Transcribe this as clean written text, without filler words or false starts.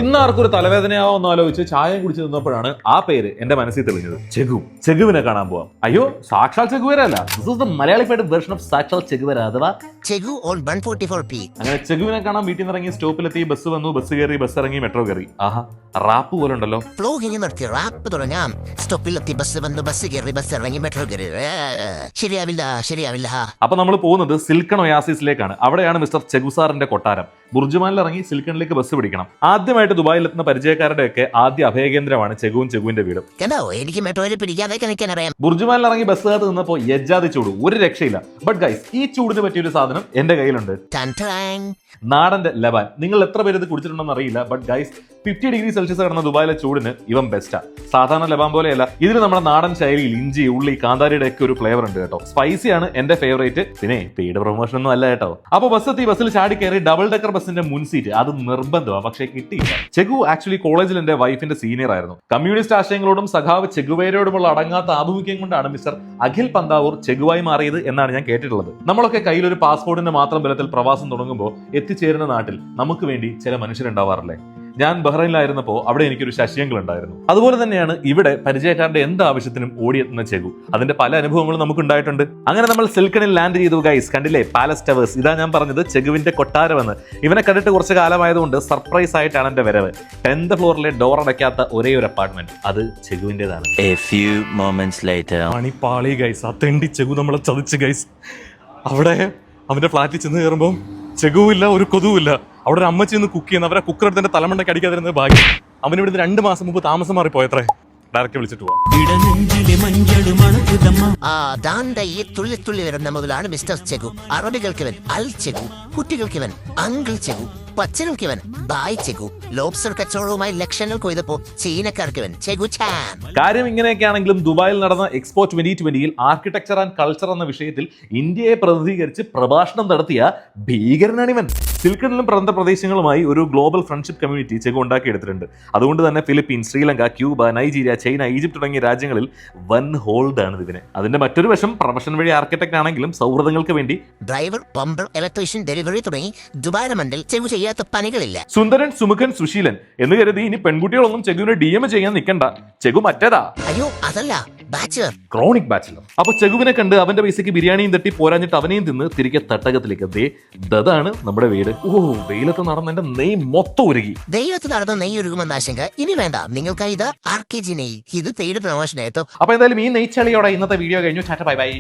ഇന്ന് ആർക്കൊരു തലവേദനയാവോന്ന് ആലോചിച്ച് ചായ കുടിച്ച് നിന്നപ്പോഴാണ് ആ പേര് എന്റെ മനസ്സിൽ തെളിഞ്ഞത്. ചെഗു. ചെഗുവിനെ കാണാൻ പോവാം. അയ്യോ, സാക്ഷാൽ ചെഗുവരല്ല, this is the Malayalified version of സാക്ഷാൽ ചെഗുവര അഥവാ ചെഗു ഓൺ 144p. അങ്ങനെ ചെഗുവിനെ കാണാൻ വീട്ടിൽ നിന്ന് ഇറങ്ങി സ്റ്റോപ്പിലെത്തി ബസ് വന്നു, ബസ് കയറി, ബസ് ഇറങ്ങി, മെട്രോ കയറി. ആഹാ, റാപ്പ് പോലെ ഉണ്ടല്ലോ. ഫ്ലോ ഇനി നിർത്തി റാപ്പ് തുടങ്ങാം. സ്റ്റോപ്പിലെത്തി ബസ് വന്നു, ബസ് കയറി, ബസ് ഇറങ്ങി, മെട്രോ കയറി. ശരിയാവില്ല. അപ്പൊ നമ്മൾ പോകുന്നത് സിൽക്കൺ ഒയാസിസിലേക്കാണ്. അവിടെയാണ് മിസ്റ്റർ ചെഗുസാറിന്റെ കൊട്ടാരം. ബുർജുമാനിൽ ഇറങ്ങി സിൽക്കണിലേക്ക് ബസ് പിടിക്കണം. ആദ്യമായിട്ട് ദുബായിൽ എത്തുന്ന പരിചയക്കാരുടെ ഒക്കെ ആദ്യ അഭയകേന്ദ്രമാണ് ചെഗുവിന്റെ വീട്. എനിക്ക് മെട്രോയിൽ പിടിക്കാതെ നിൽക്കാൻ അറിയാം. ബുർജുമാനിൽ ഇറങ്ങി ബസ് കാത്ത് നിന്നപ്പോ യജാതി ചൂട്, ഒരു രക്ഷയില്ല. ബട്ട് ഗൈസ്, ഈ ചൂടിന് പറ്റിയൊരു സാധനം എന്റെ കയ്യിലുണ്ട്. നാടന്റെ ലബാൻ. നിങ്ങൾ എത്ര പേര് ഇത് കുടിച്ചിട്ടുണ്ടെന്ന് അറിയില്ല, ബട്ട് ഗൈസ് 50 ഡിഗ്രി സെൽഷ്യസ് കടന്ന ദുബായിലെ ചൂടിന് ഇവൻ ബെസ്റ്റാ. സാധാരണ ലബാൻ പോലെയല്ല, ഇതിന് നമ്മുടെ നാടൻ ശൈലിയിൽ ഇഞ്ചി, ഉള്ളി, കാന്താരിയുടെ ഒക്കെ ഒരു ഫ്ലേവർ ഉണ്ട് കേട്ടോ. സ്പൈസിയാണ് എന്റെ ഫേവറേറ്റ്. പിന്നെ പെയ്ഡ് പ്രൊമോഷൻ ഒന്നും അല്ല കേട്ടോ. അപ്പൊ ബസ്സിൽ ചാടി കയറി ഡബിൾ ഡെക്കർ ബസിന്റെ മുൻസീറ്റ് അത് നിർബന്ധമാണ്, പക്ഷേ കിട്ടിയില്ല. ചെഗു ആക്ച്വലി കോളേജിൽ എന്റെ വൈഫിന്റെ സീനിയർ ആയിരുന്നു. കമ്മ്യൂണിസ്റ്റ് ആശയങ്ങളോടും സഖാവ് ചെഗുവേരയോടുമുള്ള അടങ്ങാത്ത ആഭിമുഖ്യം കൊണ്ടാണ് മിസ്റ്റർ അഖിൽ പന്താവൂർ ചെഗുവായി മാറിയത് എന്നാണ് ഞാൻ കേട്ടിട്ടുള്ളത്. നമ്മളൊക്കെ കയ്യിൽ ഒരു പാസ്പോർട്ടിന്റെ മാത്രം ബലത്തിൽ പ്രവാസം തുടങ്ങുമ്പോൾ എത്തിച്ചേരുന്ന നാട്ടിൽ നമുക്ക് വേണ്ടി ചില മനുഷ്യരുണ്ടാവാറില്ലേ? ഞാൻ ബഹ്റൈനിലായിരുന്നപ്പോൾ അവിടെ എനിക്കൊരു ശശിയങ്കിൾ ഉണ്ടായിരുന്നു. അതുപോലെ തന്നെയാണ് ഇവിടെ പരിചയക്കാരുടെ എന്ത് ആവശ്യത്തിനും ഓടിയെത്തുന്ന ചെഗു. അതിന്റെ പല അനുഭവങ്ങളും നമുക്ക് ഉണ്ടായിട്ടുണ്ട്. അങ്ങനെ നമ്മൾ സിൽക്കണിൽ ലാൻഡ് ചെയ്തു ഗൈസ്. കണ്ടില്ലേ പാലസ് ടവേഴ്സ്? ഇതാ ഞാൻ പറഞ്ഞത് ചെഗുവിന്റെ കൊട്ടാരമെന്ന്. ഇവനെ കണ്ടിട്ട് കുറച്ച് കാലമായതുകൊണ്ട് സർപ്രൈസ് ആയിട്ടാണ് എന്റെ വരവ്. 10th ഫ്ലോറിലെ ഡോർ അടയ്ക്കാത്ത ഒരേ ഒരു അപ്പാർട്ട്മെന്റ്, അത് ചെഗുവിന്റേതാണ്. മണിപ്പാളി ഗൈസ്, ആ തെണ്ടി ചെഗു നമ്മളെ ചതിച്ച് ഗൈസ്. അവിടെ അവന്റെ ഫ്ലാറ്റിൽ ചെന്ന് കയറുമ്പോൾ ചെഗുവില്ല, ഒരു കൊതുവില്ല. അവിടെ ഒരു അമ്മച്ചി നിന്ന് കുക്ക് ചെയ്യുന്ന അവരെ കുക്കർ എടുത്ത് തലമണ്ടയ്ക്ക് അടിക്കാതിരുന്നത് ഭാഗ്യം. അവൻ ഇവിടുന്ന് 2 മാസം മുമ്പ് താമസം മാറിപ്പോയത്രേ. ഡയറക്റ്റ് വിളിച്ചിട്ട് പോവാം. ഈ തുള്ളി വരുന്ന മുതലാണ് മിസ്റ്റർ ചെഗു. അറബികൾക്കിവൻ അൽ ചെഗു, കുട്ടികൾക്കിവൻ അങ്കിൾ ചെഗു, പച്ചകൾക്കിവൻ ബായ് ചെഗു, ലോബ്സ്റ്റർ കച്ചവടവുമായി ലക്ഷങ്ങൾ കൊയ്തപ്പോ ചീനക്കാർക്കിവൻ ചെഗു ചാൻ. കാര്യം ഇങ്ങനെയൊക്കെയാണെങ്കിലും ദുബായിൽ നടന്ന എക്സ്പോ 2020 ആർക്കിടെക്ചർ ആൻഡ് കൾച്ചർ എന്ന വിഷയത്തിൽ ഇന്ത്യയെ പ്രതിനിധീകരിച്ച് പ്രഭാഷണം നടത്തിയ ഭീകരനാണിവൻ. സിൽക്കണിലും പ്രബന്ധ പ്രദേശങ്ങളുമായി ഒരു ഗ്ലോബൽ ഫ്രണ്ട്ഷിപ്പ് കമ്മ്യൂണിറ്റി ചെഗു ഉണ്ടാക്കിയെടുത്തിട്ടുണ്ട്. അതുകൊണ്ട് തന്നെ Philippines, Sri Lanka, Cuba, Nigeria, China, Egypt തുടങ്ങിയ രാജ്യങ്ങളിൽ വൻ ഹോൾഡ് ആണ് ഇതിന്. അതിന്റെ മറ്റൊരു വശം പ്രൊഫഷൻ വഴി ആർക്കിടെക്ട് ആണെങ്കിലും സൗഹൃദങ്ങൾക്ക് വേണ്ടി ഡ്രൈവർ, പമ്പർ, ഇലക്ട്രീഷ്യൻ, ഡെലിവറി തുടങ്ങി ദുബായ് മണ്ടിൽ ചെഗു ചെയ്യാത്ത പണികളില്ല. സുന്ദരൻ, സുമുഖൻ, സുശീലൻ എന്ന് കരുതി ഇനി പെൺകുട്ടികളൊന്നും ചെഗുവിനെ DM ചെയ്യാൻ നിൽക്കണ്ട. ചെഗു മറ്റേതാ. അയ്യോ, അതല്ല, ബാച്ചലർ, ക്രോണിക് ബാച്ചലർ. അപ്പൊ ചെഗുവിനെ കണ്ട് അവന്റെ പൈസക്ക് ബിരിയാണിയും തട്ടി പോരാഞ്ഞിട്ട് അവനെയും തിന്ന് തിരികെ തട്ടകത്തിലേക്ക്. അതാണ് നമ്മുടെ വീട്. ഓ, വെയിലത്ത് നടന്ന എന്റെ നെയ് മൊത്തം ഉരുകി. ദൈവത്ത് നടന്ന നെയ്യ് ഉരുകുമെന്ന ആശങ്ക ഇനി വേണ്ട. നിങ്ങൾക്കായി ഇത് RKG നെയ്യ്. ഇത് പെയ്ഡ് പ്രൊമോഷൻ ആയിട്ടോ. അപ്പൊ എന്തായാലും ഈ നെയ്ച്ചളിയോടെ ഇന്നത്തെ വീഡിയോ കഴിഞ്ഞു. Bye bye.